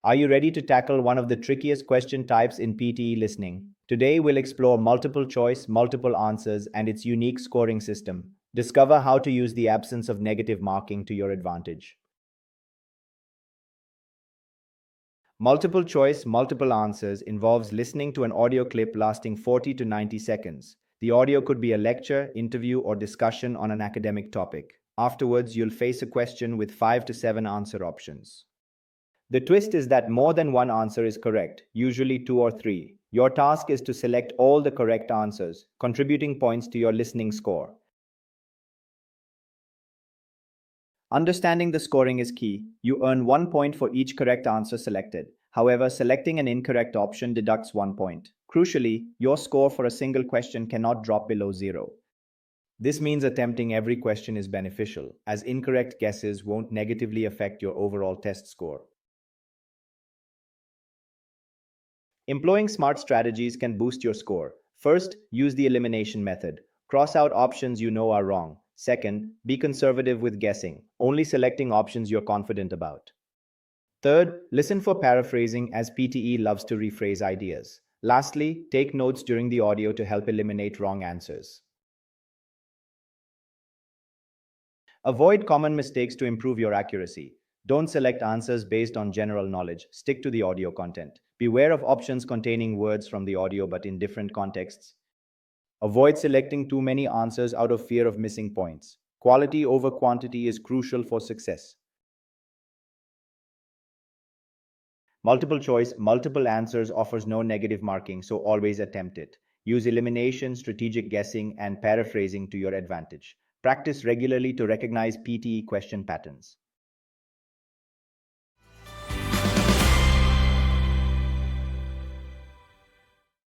Are you ready to tackle one of the trickiest question types in PTE listening? Today, we'll explore multiple choice, multiple answers, and its unique scoring system. Discover how to use the absence of negative marking to your advantage. Multiple choice, multiple answers involves listening to an audio clip lasting 40 to 90 seconds. The audio could be a lecture, interview, or discussion on an academic topic. Afterwards, you'll face a question with 5 to 7 answer options. The twist is that more than one answer is correct, usually two or three. Your task is to select all the correct answers, contributing points to your listening score. Understanding the scoring is key. You earn 1 point for each correct answer selected. However, selecting an incorrect option deducts 1 point. Crucially, your score for a single question cannot drop below 0. This means attempting every question is beneficial, as incorrect guesses won't negatively affect your overall test score. Employing smart strategies can boost your score. First, use the elimination method. Cross out options you know are wrong. Second, be conservative with guessing, only selecting options you're confident about. Third, listen for paraphrasing, as PTE loves to rephrase ideas. Lastly, take notes during the audio to help eliminate wrong answers. Avoid common mistakes to improve your accuracy. Don't select answers based on general knowledge. Stick to the audio content. Beware of options containing words from the audio but in different contexts. Avoid selecting too many answers out of fear of missing points. Quality over quantity is crucial for success. Multiple choice, multiple answers offers no negative marking, so always attempt it. Use elimination, strategic guessing, and paraphrasing to your advantage. Practice regularly to recognize PTE question patterns.